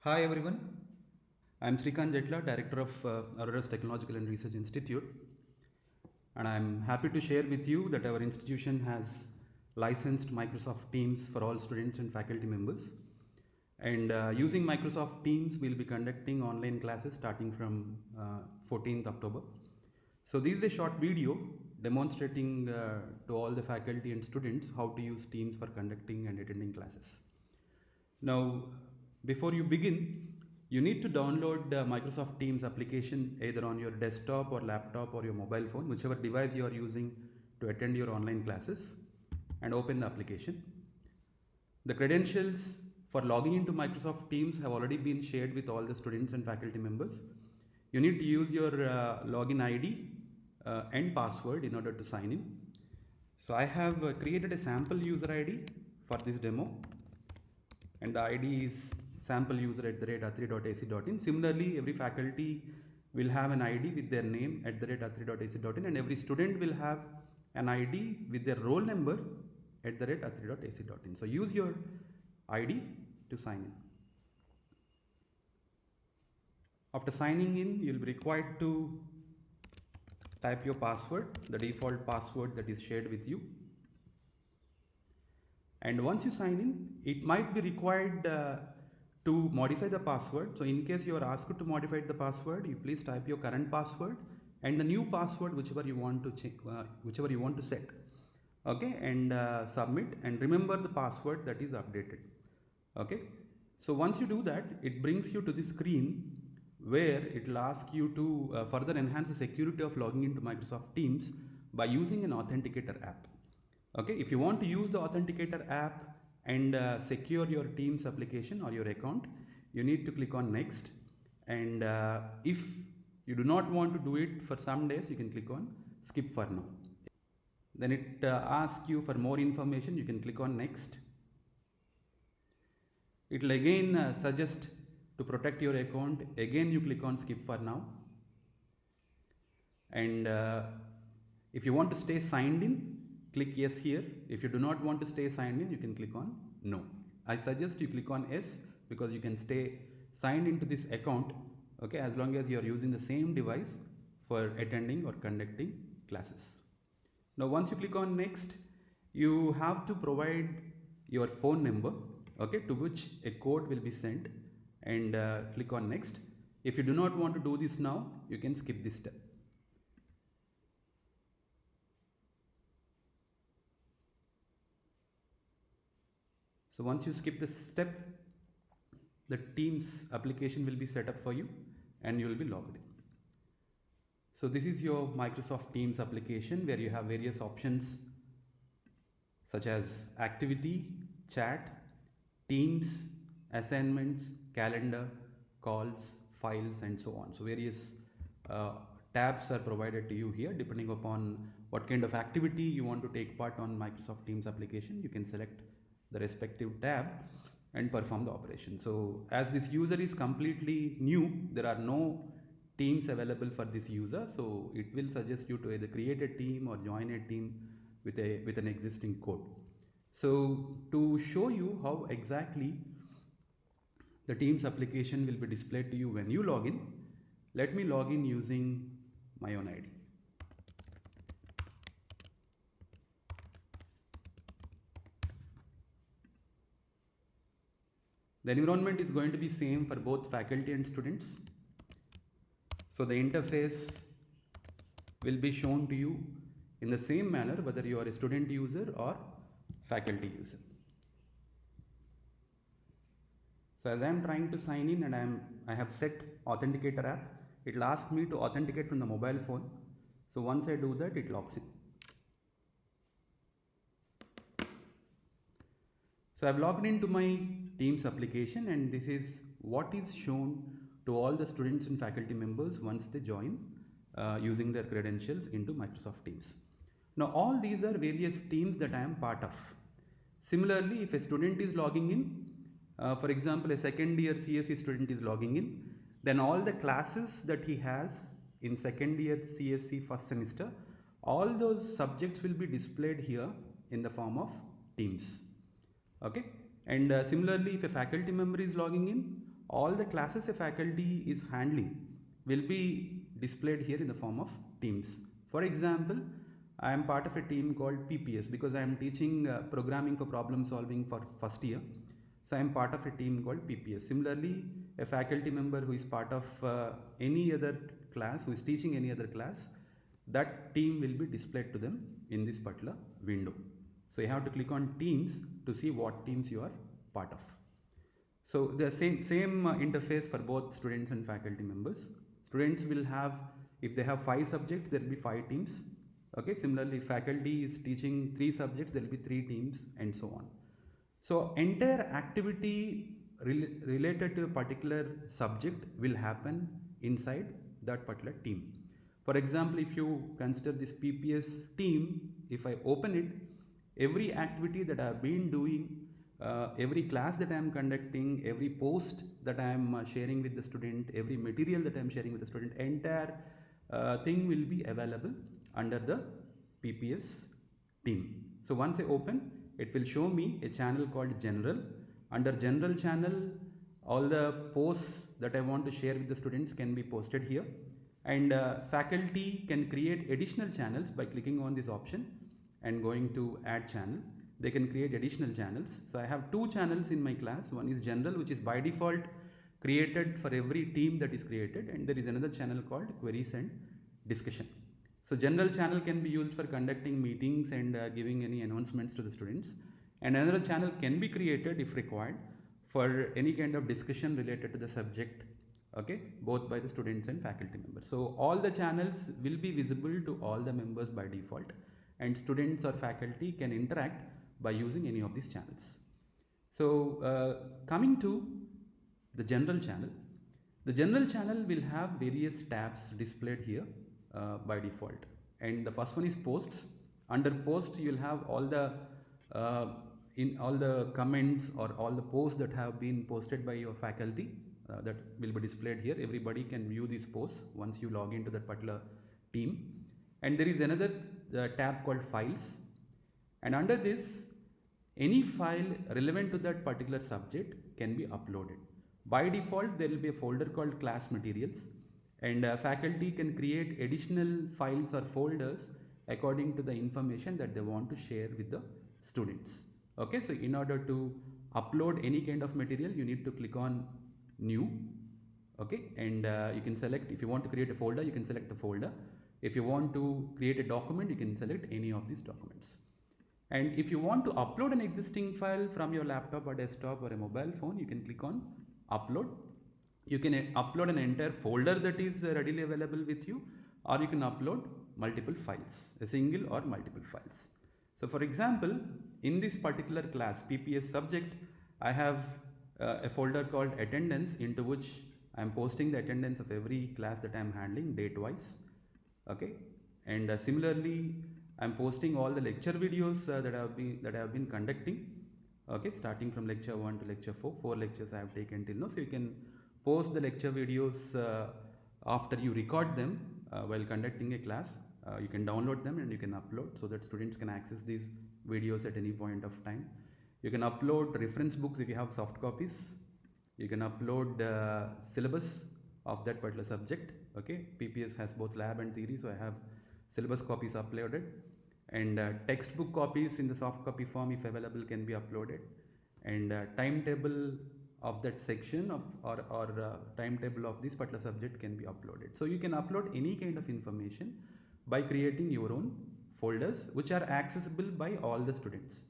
Hi everyone, I am Srikant Jetla, Director of Aurora's Technological and Research Institute, and I am happy to share with you that our institution has licensed Microsoft Teams for all students and faculty members. And using Microsoft Teams, we'll be conducting online classes starting from 14th October. So this is a short video demonstrating to all the faculty and students how to use Teams for conducting and attending classes. Now, before you begin, you need to download the Microsoft Teams application either on your desktop or laptop or your mobile phone, whichever device you are using to attend your online classes, and open the application. The credentials for logging into Microsoft Teams have already been shared with all the students and faculty members. You need to use your login ID and password in order to sign in. So I have created a sample user ID for this demo, and the ID is sampleuser@athri.ac.in. Similarly, every faculty will have an ID with their name @athri.ac.in, and every student will have an ID with their roll number @athri.ac.in. So use your ID to sign in. After signing in, you'll be required to type your password, the default password that is shared with you. And once you sign in, it might be required to modify the password. So in case you are asked to modify the password, you please type your current password and the new password, whichever you want to set. Okay, and submit, and remember the password that is updated. Okay, so once you do that, it brings you to the screen where it will ask you to further enhance the security of logging into Microsoft Teams by using an authenticator app. Okay, if you want to use the authenticator app and secure your Teams application or your account, you need to click on next. And if you do not want to do it for some days, you can click on skip for now. Then it asks you for more information. You can click on next. It will again suggest to protect your account. Again, you click on skip for now. And if you want to stay signed in, click yes here. If you do not want to stay signed in, you can click on no. I suggest you click on yes because you can stay signed into this account, okay, as long as you are using the same device for attending or conducting classes. Now once you click on next, you have to provide your phone number, okay, to which a code will be sent, and click on next. If you do not want to do this now, you can skip this step. So once you skip this step, the Teams application will be set up for you and you will be logged in. So this is your Microsoft Teams application where you have various options such as activity, chat, Teams, assignments, calendar, calls, files, and so on. So various tabs are provided to you here depending upon what kind of activity you want to take part on Microsoft Teams application. You can select the respective tab and perform the operation. So as this user is completely new, there are no teams available for this user, so it will suggest you to either create a team or join a team with an existing code. So to show you how exactly the Teams application will be displayed to you when you log in, let me log in using my own ID. The environment is going to be same for both faculty and students. So the interface will be shown to you in the same manner whether you are a student user or faculty user. So as I am trying to sign in and I have set authenticator app, it will ask me to authenticate from the mobile phone. So once I do that, it logs in. So I've logged into my Teams application, and this is what is shown to all the students and faculty members once they join using their credentials into Microsoft Teams. Now all these are various teams that I am part of. Similarly, if a student is logging in, for example, a second year CSE student is logging in, then all the classes that he has in second year CSE first semester, all those subjects will be displayed here in the form of Teams. Okay, and similarly, if a faculty member is logging in, all the classes a faculty is handling will be displayed here in the form of teams. For example, I am part of a team called PPS because I am teaching programming for problem solving for first year. So I am part of a team called PPS. Similarly, a faculty member who is part of any other class, who is teaching any other class, that team will be displayed to them in this particular window. So you have to click on teams to see what teams you are part of. So the same interface for both students and faculty members. Students will have, if they have 5 subjects, there will be 5 teams. Okay, similarly, faculty is teaching 3 subjects, there will be 3 teams, and so on. So entire activity related to a particular subject will happen inside that particular team. For example, if you consider this PPS team, if I open it, every activity that I have been doing, every class that I am conducting, every post that I am sharing with the student, every material that I am sharing with the student, entire thing will be available under the PPS team. So once I open, it will show me a channel called General. Under General channel, all the posts that I want to share with the students can be posted here. And faculty can create additional channels by clicking on this option and going to Add Channel. They can create additional channels. So I have 2 channels in my class. One is General, which is by default created for every team that is created, and there is another channel called Queries and Discussion. So General channel can be used for conducting meetings and giving any announcements to the students. And another channel can be created if required for any kind of discussion related to the subject, okay, both by the students and faculty members. So all the channels will be visible to all the members by default, and students or faculty can interact by using any of these channels. So coming to the General channel, the General channel will have various tabs displayed here by default, and the first one is Posts. Under Posts, you will have all the in all the comments or all the posts that have been posted by your faculty that will be displayed here. Everybody can view these posts once you log into that particular team. And there is another tab called Files, and under this, any file relevant to that particular subject can be uploaded. By default, there will be a folder called Class Materials, and faculty can create additional files or folders according to the information that they want to share with the students. Okay, so in order to upload any kind of material, you need to click on New. Okay, and you can select, if you want to create a folder, you can select the folder. If you want to create a document, you can select any of these documents. And if you want to upload an existing file from your laptop or desktop or a mobile phone, you can click on Upload. You can upload an entire folder that is readily available with you, or you can upload multiple files, a single or multiple files. So for example, in this particular class, PPS subject, I have a folder called Attendance, into which I am posting the attendance of every class that I am handling date-wise. Okay, and similarly, I am posting all the lecture videos that I have been conducting. Okay, starting from lecture 1 to lecture 4, 4 lectures I have taken till now. So you can post the lecture videos after you record them while conducting a class. You can download them and you can upload so that students can access these videos at any point of time. You can upload reference books if you have soft copies. You can upload syllabus of that particular subject. Okay, PPS has both lab and theory, so I have syllabus copies uploaded, and textbook copies in the soft copy form, if available, can be uploaded, and timetable of that section of or timetable of this particular subject can be uploaded. So you can upload any kind of information by creating your own folders which are accessible by all the students.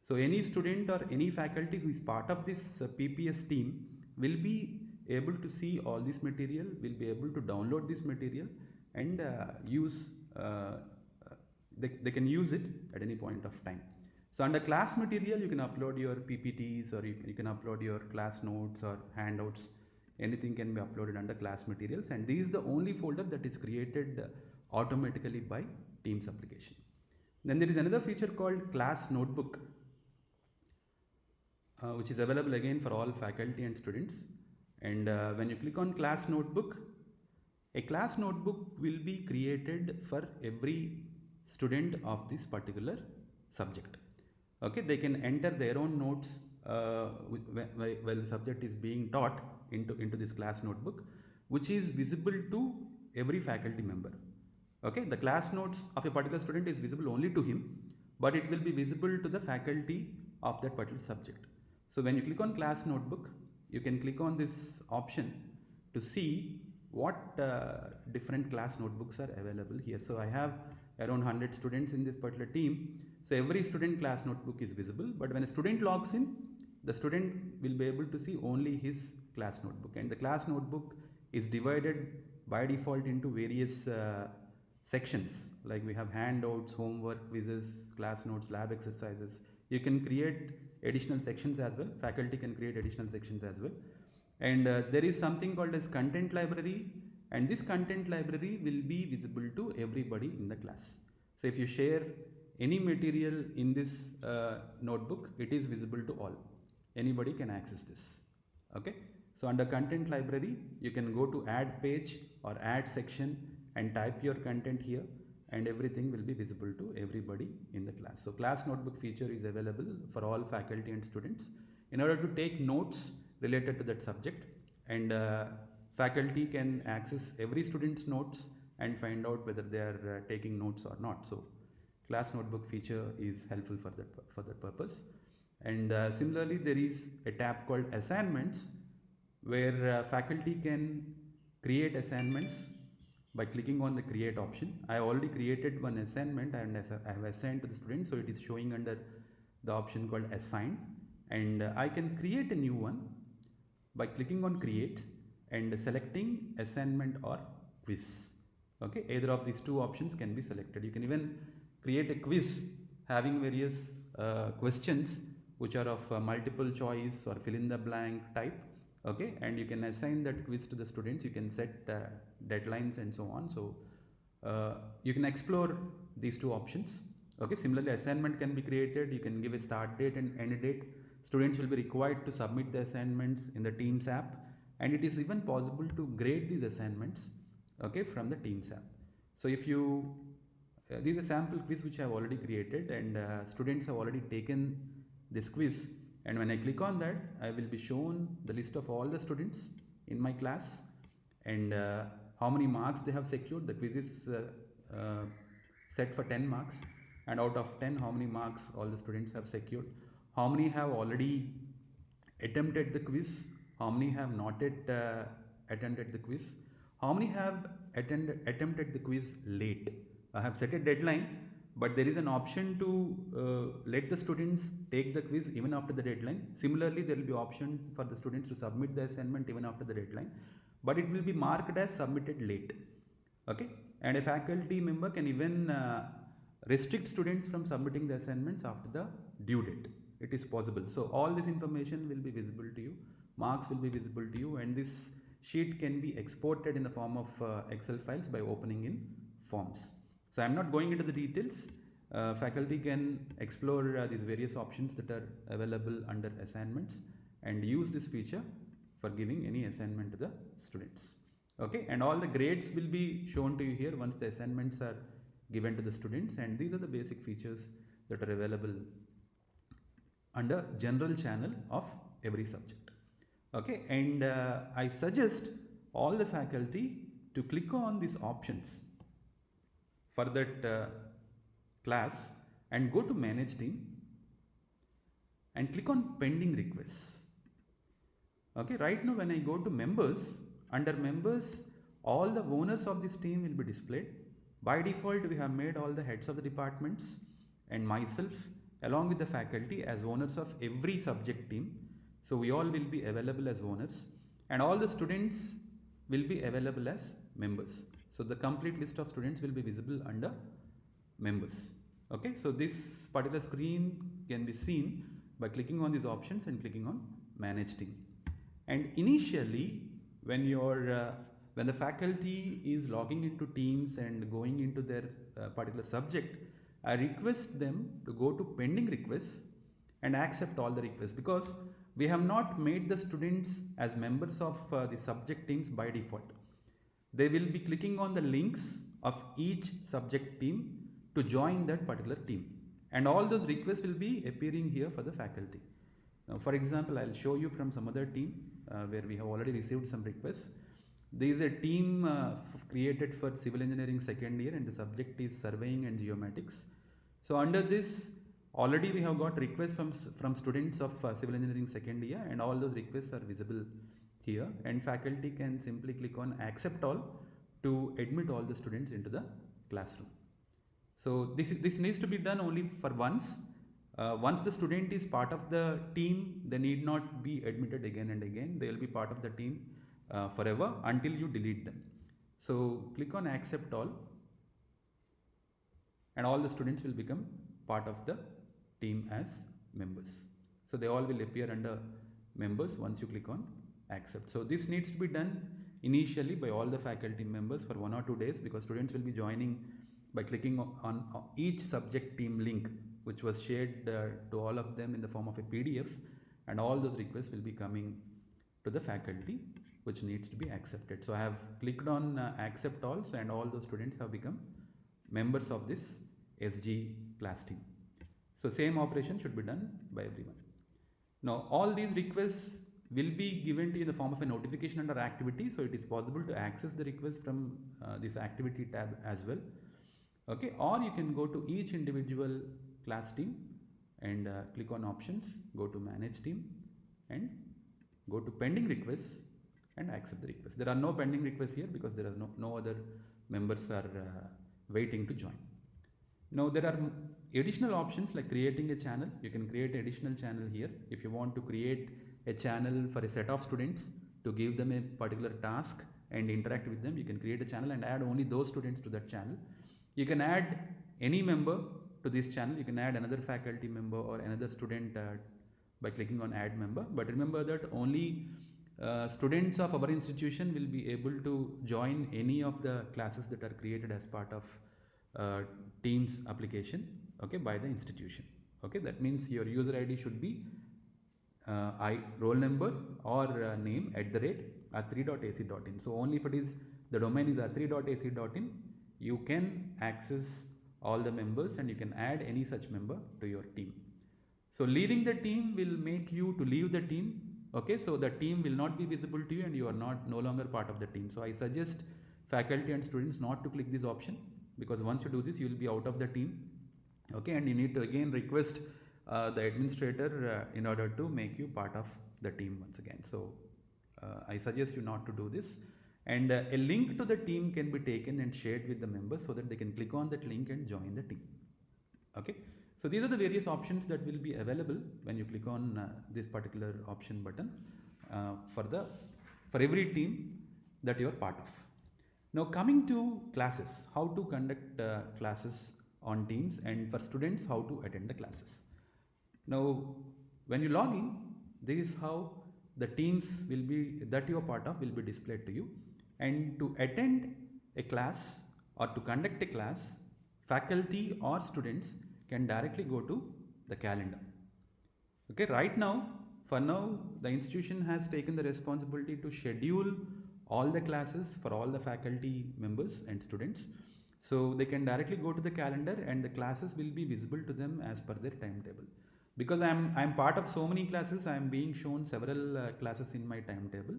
So any student or any faculty who is part of this PPS team will be able to see all this material, will be able to download this material and use they can use it at any point of time. So under class material, you can upload your PPTs, or you can upload your class notes or handouts. Anything can be uploaded under class materials, and this is the only folder that is created automatically by Teams application. Then there is another feature called Class Notebook, which is available again for all faculty and students. And when you click on Class Notebook, a class notebook will be created for every student of this particular subject. Okay, they can enter their own notes while the subject is being taught into this class notebook, which is visible to every faculty member. Okay, the class notes of a particular student is visible only to him, but it will be visible to the faculty of that particular subject. So when you click on class notebook, you can click on this option to see what different class notebooks are available here. So I have around 100 students in this particular team. So every student class notebook is visible, but when a student logs in, the student will be able to see only his class notebook, and the class notebook is divided by default into various sections, like we have handouts, homework, quizzes, class notes, lab exercises. You can create additional sections as well. Faculty can create additional sections as well. And there is something called as content library, and this content library will be visible to everybody in the class. So if you share any material in this notebook, it is visible to all. Anybody can access this. Okay. So under content library, you can go to add page or add section and type your content here, and everything will be visible to everybody in the class. So class notebook feature is available for all faculty and students in order to take notes related to that subject, and faculty can access every student's notes and find out whether they are taking notes or not. So class notebook feature is helpful for that purpose. And similarly, there is a tab called assignments, where faculty can create assignments by clicking on the create option. I already created one assignment and I have assigned to the student, so it is showing under the option called assign, and I can create a new one by clicking on create and selecting assignment or quiz. Okay, either of these two options can be selected. You can even create a quiz having various questions which are of multiple choice or fill in the blank type. Okay, and you can assign that quiz to the students. You can set deadlines and so on. So you can explore these two options. Okay, similarly, assignment can be created. You can give a start date and end date. Students will be required to submit the assignments in the Teams app, and it is even possible to grade these assignments, okay, from the Teams app. So if you this is a sample quiz which I have already created, and students have already taken this quiz, and when I click on that, I will be shown the list of all the students in my class, and how many marks they have secured. The quiz is set for 10 marks, and out of 10, how many marks all the students have secured, how many have already attempted the quiz, how many have not yet attended the quiz, how many have attempted the quiz late. I have set a deadline, but there is an option to let the students take the quiz even after the deadline. Similarly, there will be option for the students to submit the assignment even after the deadline, but it will be marked as submitted late. Okay, and a faculty member can even restrict students from submitting the assignments after the due date. It is possible. So all this information will be visible to you, marks will be visible to you, and this sheet can be exported in the form of Excel files by opening in forms. So I am not going into the details. Faculty can explore these various options that are available under assignments and use this feature for giving any assignment to the students. Okay, and all the grades will be shown to you here once the assignments are given to the students, and these are the basic features that are available under general channel of every subject. Okay, and I suggest all the faculty to click on these options for that class and go to manage team and click on pending requests. Okay, right now when I go to members, under members, all the owners of this team will be displayed. By default, we have made all the heads of the departments and myself along with the faculty as owners of every subject team. So we all will be available as owners, and all the students will be available as members. So the complete list of students will be visible under members. Okay, so this particular screen can be seen by clicking on these options and clicking on manage team. And initially, when the faculty is logging into Teams and going into their particular subject, I request them to go to pending requests and accept all the requests, because we have not made the students as members of the subject teams by default. They will be clicking on the links of each subject team to join that particular team, and all those requests will be appearing here for the faculty. Now, for example, I'll show you from some other team. where we have already received some requests. There is a team created for civil engineering second year, and the subject is surveying and geomatics. So under this, already we have got requests from students of civil engineering second year, and all those requests are visible here, and faculty can simply click on accept all to admit all the students into the classroom. So this needs to be done only for once. Once the student is part of the team, they need not be admitted again and again. They will be part of the team forever until you delete them. So click on accept all, and all the students will become part of the team as members. So they all will appear under members once you click on accept. So this needs to be done initially by all the faculty members for 1 or 2 days, because students will be joining by clicking on each subject team link, which was shared to all of them in the form of a PDF, and all those requests will be coming to the faculty, which needs to be accepted. So I have clicked on accept all, and all those students have become members of this SG class team. So same operation should be done by everyone. Now all these requests will be given to you in the form of a notification under activity, so it is possible to access the request from this activity tab as well. Okay, or you can go to each individual class team and click on options, go to manage team, and go to pending requests and accept the request. There are no pending requests here because there are no other members are waiting to join. Now there are additional options like creating a channel. You can create an additional channel here. If you want to create a channel for a set of students to give them a particular task and interact with them, you can create a channel and add only those students to that channel. You can add any member to this channel. You can add another faculty member or another student by clicking on add member. But remember that only students of our institution will be able to join any of the classes that are created as part of Teams application, okay, by the institution. Okay, that means your user ID should be roll number or name @r3.ac.in. So only if it is the domain is r3.ac.in, you can access all the members and you can add any such member to your team. So leaving the team will make you to leave the team. Okay, so the team will not be visible to you and you are no longer part of the team. So I suggest faculty and students not to click this option, because once you do this, you will be out of the team. Okay, and you need to again request the administrator in order to make you part of the team once again. So I suggest you not to do this. And a link to the team can be taken and shared with the members so that they can click on that link and join the team. Okay, so these are the various options that will be available when you click on this particular option button for every team that you are part of. Now coming to classes, how to conduct classes on Teams, and for students how to attend the classes. Now when you log in, this is how the teams will be that you are part of will be displayed to you. And to attend a class or to conduct a class, faculty or students can directly go to the calendar. Okay, right now, for now, the institution has taken the responsibility to schedule all the classes for all the faculty members and students. So they can directly go to the calendar and the classes will be visible to them as per their timetable. Because I'm part of so many classes, I am being shown several classes in my timetable.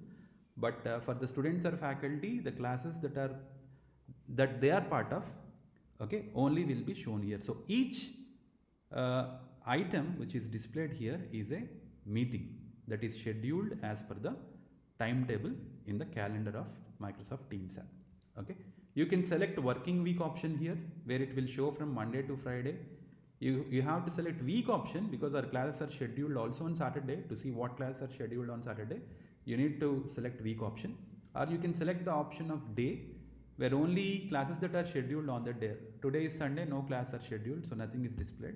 But for the students or faculty, the classes that they are part of, okay, only will be shown here. So each item which is displayed here is a meeting that is scheduled as per the timetable in the calendar of Microsoft Teams app. Okay, you can select working week option here, where it will show from Monday to Friday. You have to select week option because our classes are scheduled also on Saturday. To see what classes are scheduled on Saturday, you need to select week option, or you can select the option of day, where only classes that are scheduled on the day. Today is Sunday, no classes are scheduled, so nothing is displayed.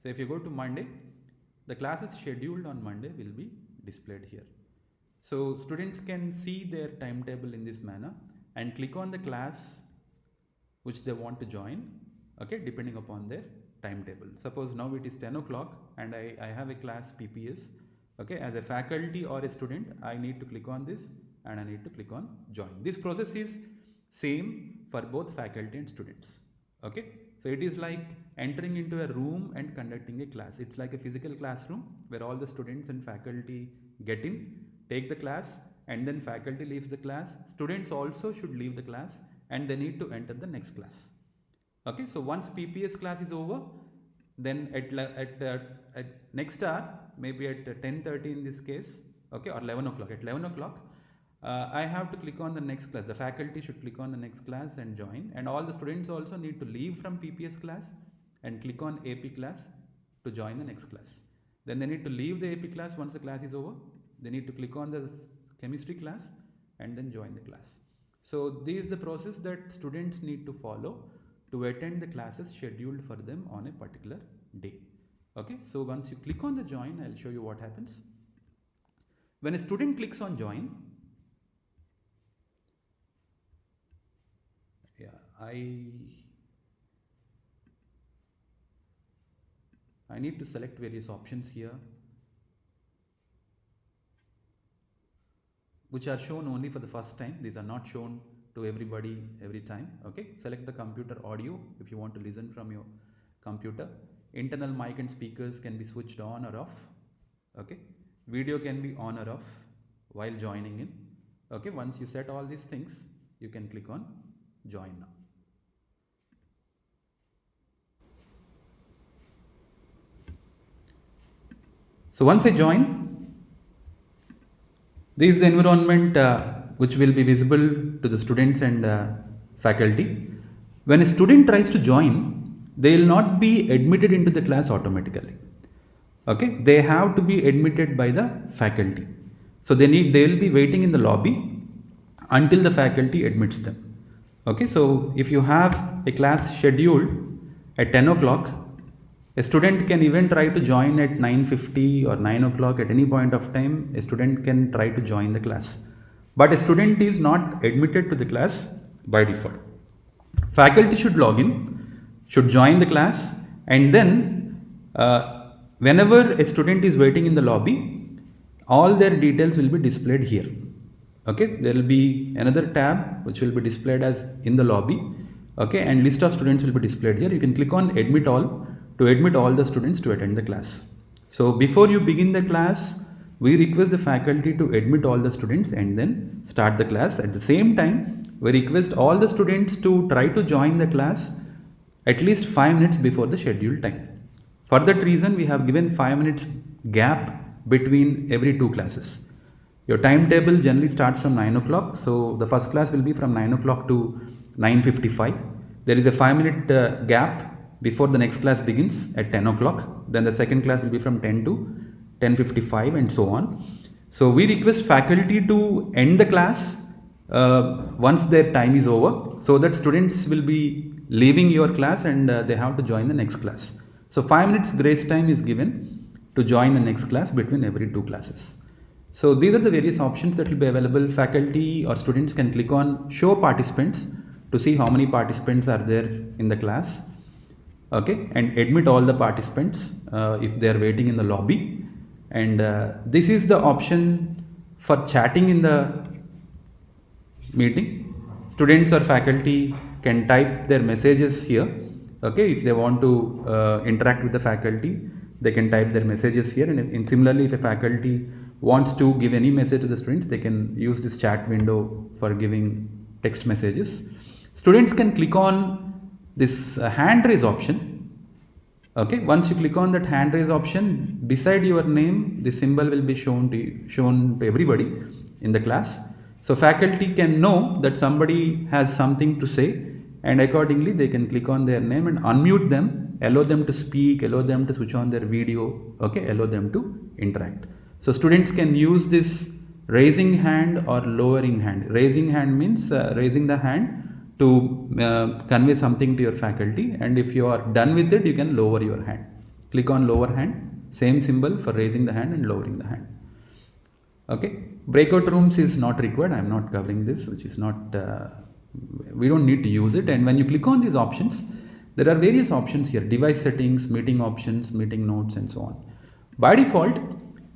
So if you go to Monday, the classes scheduled on Monday will be displayed here. So students can see their timetable in this manner and click on the class which they want to join, okay, depending upon their timetable. Suppose now it is 10 o'clock and I have a class PPS. Okay, as a faculty or a student, I need to click on this and I need to click on join. This process is same for both faculty and students. Okay, so it is like entering into a room and conducting a class. It's like a physical classroom where all the students and faculty get in take the class, and then faculty leaves the class. Students also should leave the class and they need to enter the next class. Okay, so once PPS class is over, then at next hour, maybe at 10:30 in this case, okay, or 11 o'clock, at 11 o'clock, I have to click on the next class. The faculty should click on the next class and join, and all the students also need to leave from PPS class and click on AP class to join the next class. Then they need to leave the AP class once the class is over. They need to click on the chemistry class and then join the class. So this is the process that students need to follow to attend the classes scheduled for them on a particular day. Okay, so once you click on the join, I'll show you what happens. When a student clicks on join, I need to select various options here, which are shown only for the first time. These are not shown to everybody every time. Okay, select the computer audio if you want to listen from your computer. Internal mic and speakers can be switched on or off. Okay, video can be on or off while joining in. Okay, once you set all these things, you can click on join now. So once I join, this is the environment which will be visible to the students and faculty. When a student tries to join, they will not be admitted into the class automatically. Okay, they have to be admitted by the faculty. So they will be waiting in the lobby until the faculty admits them. Okay, so if you have a class scheduled at 10 o'clock, a student can even try to join at 9:50 or 9 o'clock. At any point of time, a student can try to join the class. But a student is not admitted to the class by default. Faculty should log in, should join the class, and then whenever a student is waiting in the lobby, all their details will be displayed here. Okay, there will be another tab which will be displayed as in the lobby. Okay, and list of students will be displayed here. You can click on admit all to admit all the students to attend the class. So before you begin the class, we request the faculty to admit all the students and then start the class. At the same time, we request all the students to try to join the class at least 5 minutes before the scheduled time. For that reason, we have given 5 minutes gap between every 2 classes. Your timetable generally starts from 9 o'clock. So the first class will be from 9 o'clock to 9:55. There is a 5-minute gap before the next class begins at 10 o'clock. Then the second class will be from 10 to 10:55 and so on. So we request faculty to end the class once their time is over, so that students will be leaving your class and they have to join the next class. So 5 minutes grace time is given to join the next class between every 2 classes. So these are the various options that will be available. Faculty or students can click on show participants to see how many participants are there in the class. Okay, and admit all the participants if they are waiting in the lobby. And this is the option for chatting in the meeting. Students or faculty can type their messages here. Okay, if they want to interact with the faculty, they can type their messages here. And similarly, if a faculty wants to give any message to the students, they can use this chat window for giving text messages. Students can click on this hand raise option. Okay, once you click on that hand raise option, beside your name, the symbol will be shown to everybody in the class. So faculty can know that somebody has something to say, and accordingly they can click on their name and unmute them, allow them to speak, allow them to switch on their video, okay, allow them to interact. So students can use this raising hand or lowering hand. Raising hand means raising the hand to convey something to your faculty, and if you are done with it, you can lower your hand. Click on lower hand, same symbol for raising the hand and lowering the hand. Okay, breakout rooms is not required. I am not covering this, which is not, we don't need to use it. And when you click on these options, there are various options here: device settings, meeting options, meeting notes, and so on. By default,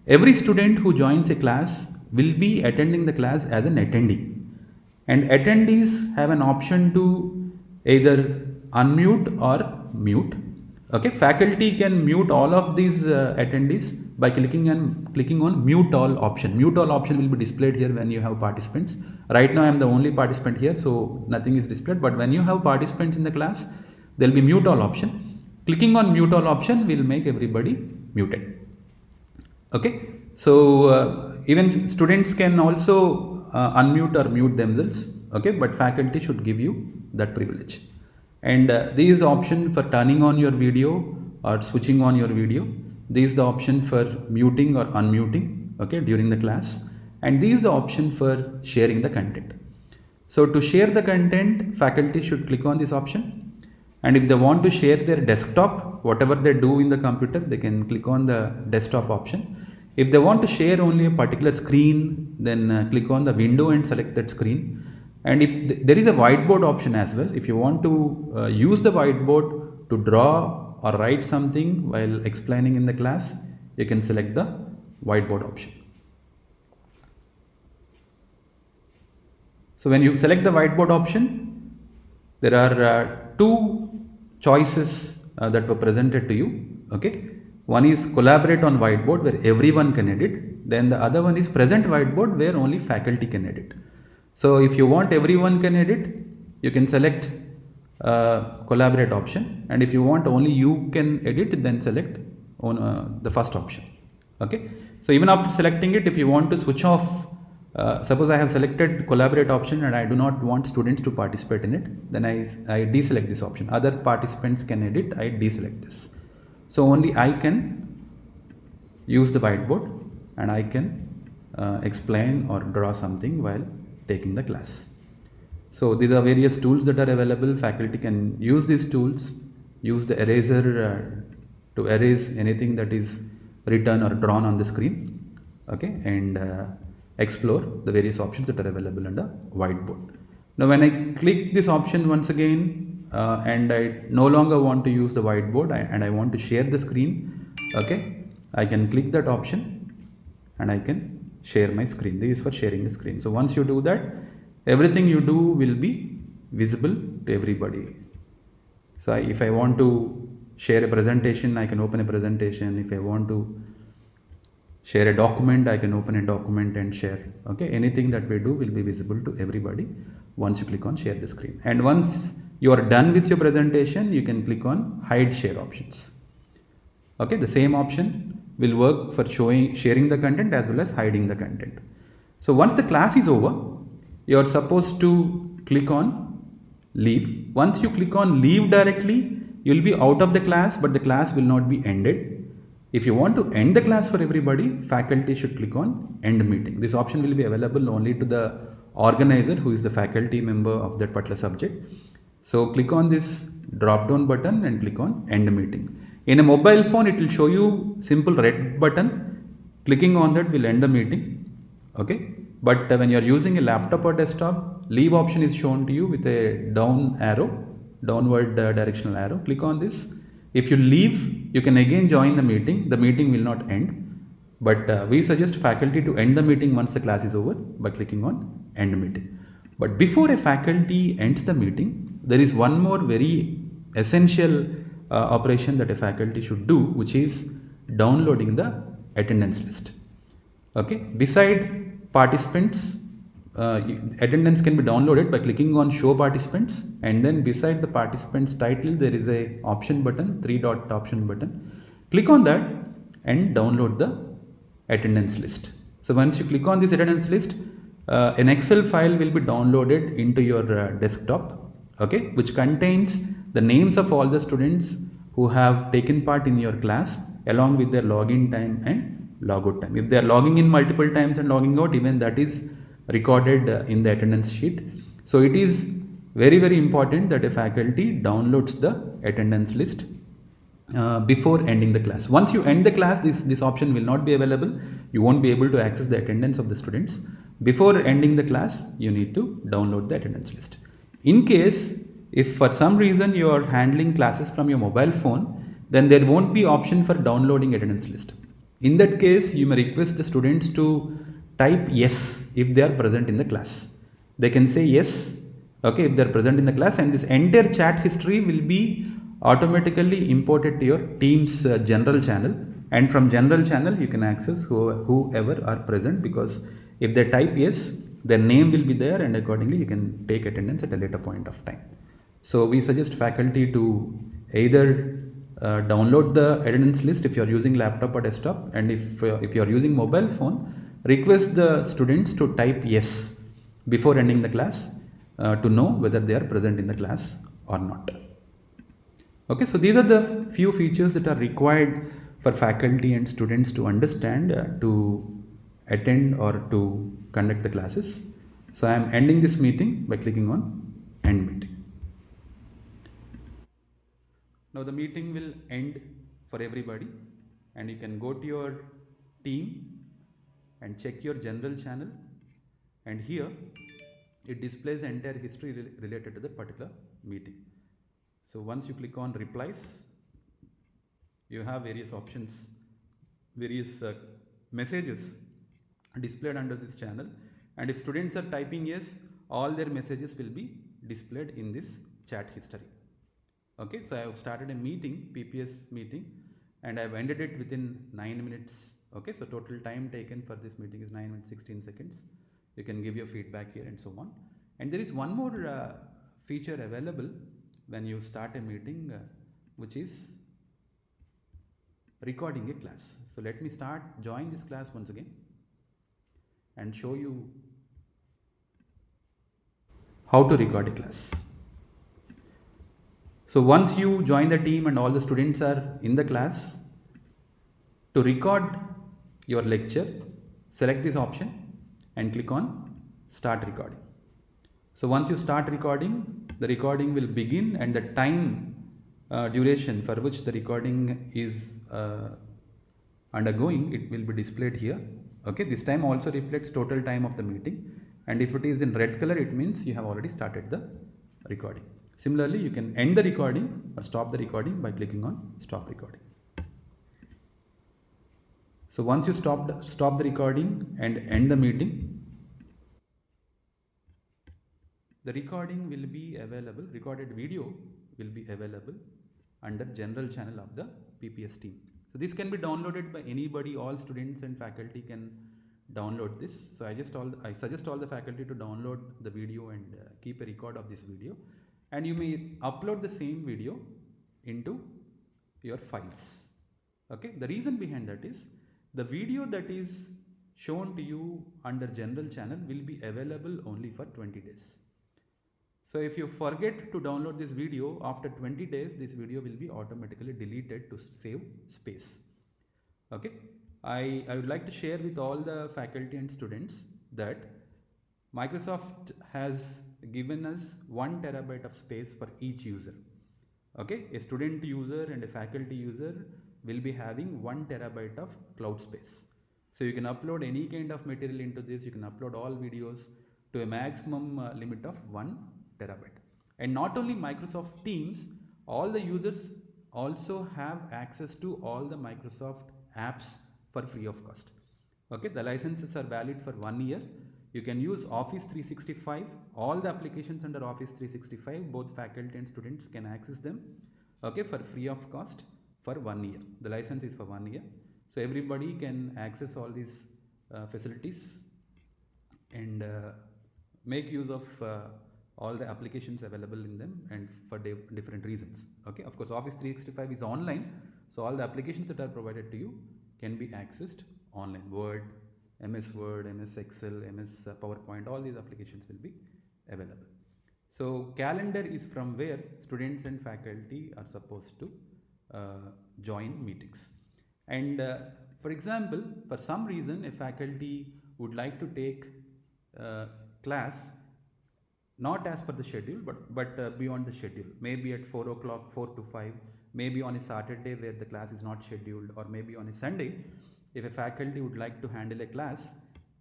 every student who joins a class will be attending the class as an attendee. And attendees have an option to either unmute or mute. Okay, faculty can mute all of these attendees, by clicking on mute all option. Mute all option will be displayed here when you have participants. Right now I am the only participant here, so nothing is displayed, but when you have participants in the class, there will be mute all option. Clicking on mute all option will make everybody muted. Okay, so even students can also unmute or mute themselves, okay, but faculty should give you that privilege. And this is the option for turning on your video or switching on your video. This is the option for muting or unmuting, okay, during the class. And this is the option for sharing the content. So to share the content, faculty should click on this option. And if they want to share their desktop, whatever they do in the computer, they can click on the desktop option. If they want to share only a particular screen, then click on the window and select that screen. And if there is a whiteboard option as well, if you want to use the whiteboard to draw or write something while explaining in the class, you can select the whiteboard option. So when you select the whiteboard option, there are two choices that were presented to you. Okay, one is collaborate on whiteboard where everyone can edit. Then the other one is present whiteboard where only faculty can edit. So if you want everyone can edit, you can select collaborate option, and if you want only you can edit, then select on the first option. Okay, so even after selecting it, if you want to switch off, suppose I have selected collaborate option and I do not want students to participate in it, then I deselect this option. Other participants can edit, I deselect this. So only I can use the whiteboard and I can explain or draw something while taking the class. So these are various tools that are available. Faculty can use these tools, use the eraser to erase anything that is written or drawn on the screen, okay, and explore the various options that are available on the whiteboard. Now when I click this option once again and I no longer want to use the whiteboard and I want to share the screen, okay, I can click that option and I can share my screen. This is for sharing the screen. So once you do that, everything you do will be visible to everybody. So if I want to share a presentation, I can open a presentation. If I want to share a document, I can open a document and share. Okay, anything that we do will be visible to everybody once you click on share the screen. And once you are done with your presentation, you can click on hide share options. Okay, the same option will work for sharing the content as well as hiding the content. So once the class is over, you are supposed to click on leave. Once you click on leave directly, you will be out of the class, but the class will not be ended. If you want to end the class for everybody, faculty should click on end meeting. This option will be available only to the organizer who is the faculty member of that particular subject. So click on this drop down button and click on end meeting. In a mobile phone, it will show you simple red button. Clicking on that will end the meeting. Okay. But when you are using a laptop or desktop, leave option is shown to you with a down arrow, downward directional arrow. Click on this. If you leave, you can again join the meeting. The meeting will not end. But we suggest faculty to end the meeting once the class is over by clicking on end meeting. But before a faculty ends the meeting, there is one more very essential operation that a faculty should do, which is downloading the attendance list. Okay, beside participants, attendance can be downloaded by clicking on show participants, and then beside the participants title there is a option button, 3-dot option button. Click on that and download the attendance list. So once you click on this attendance list, an Excel file will be downloaded into your desktop, okay, which contains the names of all the students who have taken part in your class along with their login time and logout time. If they are logging in multiple times and logging out, even that is recorded in the attendance sheet. So it is very, very important that a faculty downloads the attendance list before ending the class. Once you end the class, this option will not be available. You won't be able to access the attendance of the students. Before ending the class, you need to download the attendance list. In case, if for some reason you are handling classes from your mobile phone, then there won't be option for downloading attendance list. In that case, you may request the students to type yes if they are present in the class. They can say yes, okay, if they are present in the class, and this entire chat history will be automatically imported to your Teams general channel. And from general channel, you can access whoever are present, because if they type yes, their name will be there, and accordingly you can take attendance at a later point of time. So we suggest faculty to either download the attendance list if you are using laptop or desktop, and if you are using mobile phone, request the students to type yes before ending the class to know whether they are present in the class or not. Okay, so these are the few features that are required for faculty and students to understand to attend or to conduct the classes. So I am ending this meeting by clicking on end meeting. Now the meeting will end for everybody, and you can go to your team and check your general channel, and here it displays the entire history related to that particular meeting. So once you click on replies, you have various options, various messages displayed under this channel, and if students are typing yes, all their messages will be displayed in this chat history. Okay, so I have started a meeting, PPS meeting, and I have ended it within 9 minutes. Okay, so total time taken for this meeting is 9 minutes 16 seconds. You can give your feedback here and so on. And there is one more feature available when you start a meeting, which is recording a class. So let me join this class once again and show you how to record a class. So once you join the team and all the students are in the class, to record your lecture, select this option and click on start recording. So once you start recording, the recording will begin, and the time duration for which the recording is undergoing, it will be displayed here. Okay, this time also reflects total time of the meeting, and if it is in red color, it means you have already started the recording. Similarly, you can end the recording or stop the recording by clicking on stop recording. So once you stop the recording and end the meeting, the recording will be available, recorded video will be available under general channel of the PPS team. So this can be downloaded by anybody, all students and faculty can download this. So I suggest all the faculty to download the video and keep a record of this video, and you may upload the same video into your files. Okay, the reason behind that is the video that is shown to you under general channel will be available only for 20 days. So if you forget to download this video, after 20 days, this video will be automatically deleted to save space. Okay, I would like to share with all the faculty and students that Microsoft has given us 1 terabyte of space for each user. Okay, a student user and a faculty user will be having 1 terabyte of cloud space. So you can upload any kind of material into this. You can upload all videos to a maximum limit of 1 terabyte. And not only Microsoft Teams, all the users also have access to all the Microsoft apps for free of cost. Okay, the licenses are valid for 1 year. You can use Office 365, all the applications under Office 365, both faculty and students can access them, okay, for free of cost for 1 year. The license is for 1 year. So everybody can access all these facilities and make use of all the applications available in them, and for different reasons. Okay, of course Office 365 is online, so all the applications that are provided to you can be accessed online. Word, MS Word, MS Excel, MS PowerPoint, all these applications will be available. So calendar is from where students and faculty are supposed to join meetings. And for example, for some reason a faculty would like to take class not as per the schedule, but beyond the schedule, maybe at 4 o'clock, 4 to 5, maybe on a Saturday where the class is not scheduled, or maybe on a Sunday. If a faculty would like to handle a class,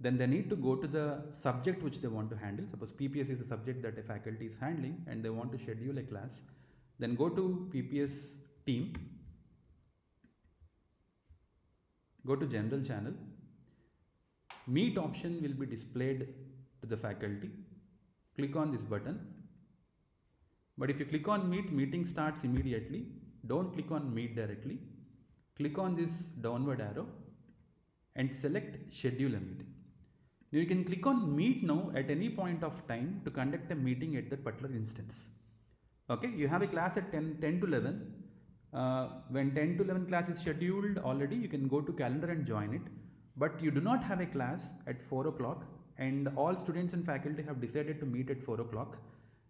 then they need to go to the subject which they want to handle. Suppose PPS is a subject that a faculty is handling and they want to schedule a class, then go to PPS team, go to general channel, meet option will be displayed to the faculty. Click on this button, but if you click on meet, meeting starts immediately. Don't click on meet directly. click on this downward arrow and select schedule a meeting. Now you can click on meet now at any point of time to conduct a meeting at that particular instance. Okay, you have a class at 10 to 11. When 10 to 11 class is scheduled already, you can go to calendar and join it. But you do not have a class at 4 o'clock and all students and faculty have decided to meet at 4 o'clock.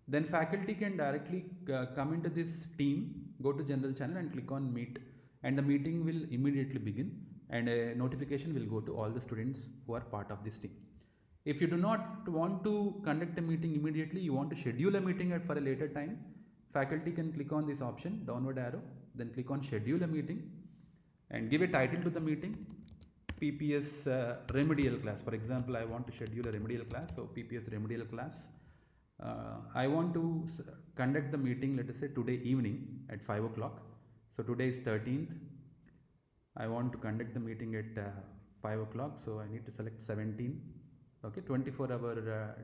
Then faculty can directly come into this team, go to general channel and click on meet, and the meeting will immediately begin and a notification will go to all the students who are part of this team. If you do not want to conduct a meeting immediately, you want to schedule a meeting for a later time, faculty can click on this option, downward arrow, then click on schedule a meeting and give a title to the meeting, PPS remedial class. For example, I want to schedule a remedial class, so PPS remedial class. I want to conduct the meeting, let us say today evening at 5 o'clock. So today is 13th. I want to conduct the meeting at 5 o'clock, so I need to select 17. Okay, 24-hour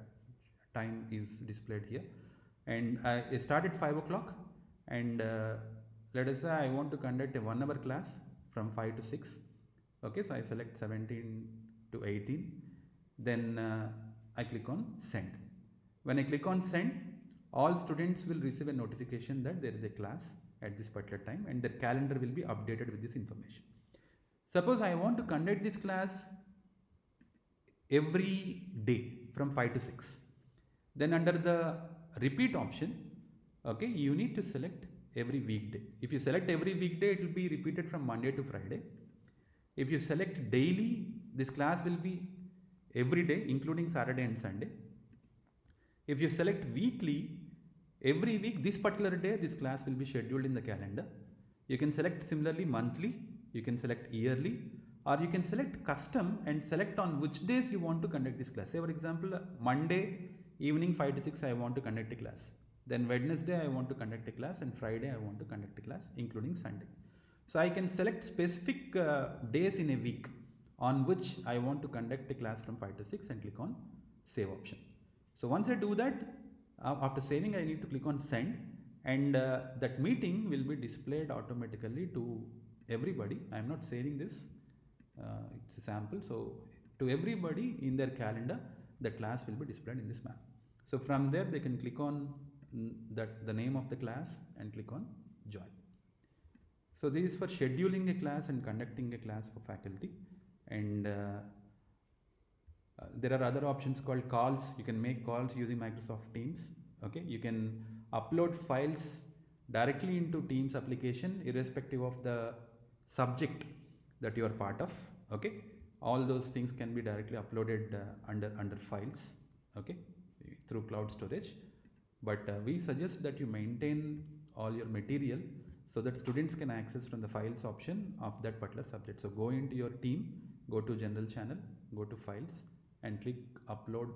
time is displayed here. And I start at 5 o'clock and let us say I want to conduct a 1 hour class from 5 to 6. Okay, so I select 17 to 18. Then I click on send. When I click on send, all students will receive a notification that there is a class at this particular time and their calendar will be updated with this information. Suppose I want to conduct this class every day from 5 to 6. Then under the repeat option, okay, you need to select every weekday. If you select every weekday, it will be repeated from Monday to Friday. If you select daily, this class will be every day, including Saturday and Sunday. If you select weekly, every week, this particular day, this class will be scheduled in the calendar. You can select similarly monthly, you can select yearly, or you can select custom and select on which days you want to conduct this class. Say for example, Monday evening 5 to 6 I want to conduct a class. Then Wednesday I want to conduct a class and Friday I want to conduct a class including Sunday. So I can select specific days in a week on which I want to conduct a class from 5 to 6 and click on save option. So once I do that, after saving I need to click on send and that meeting will be displayed automatically to everybody. I am not saving this, it's a sample. So to everybody in their calendar, the class will be displayed in this manner. So from there they can click on the name of the class and click on join. So this is for scheduling a class and conducting a class for faculty. And there are other options called calls. You can make calls using Microsoft Teams. Okay, you can upload files directly into Teams application irrespective of the subject that you are part of. Okay, all those things can be directly uploaded under files, okay, through cloud storage. But we suggest that you maintain all your material so that students can access from the files option of that particular subject. So go into your team, go to general channel, go to files and click upload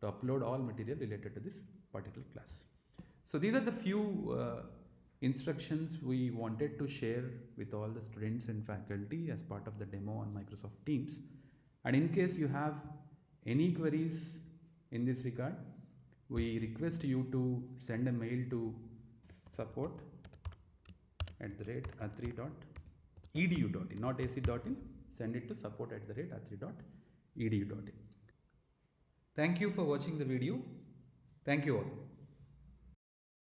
to upload all material related to this particular class. So these are the few instructions we wanted to share with all the students and faculty as part of the demo on Microsoft Teams. And in case you have any queries in this regard, we request you to send a mail to support@athri.edu.in, not ac.in. Send it to support@athri.edu.in. Thank you for watching the video. Thank you all.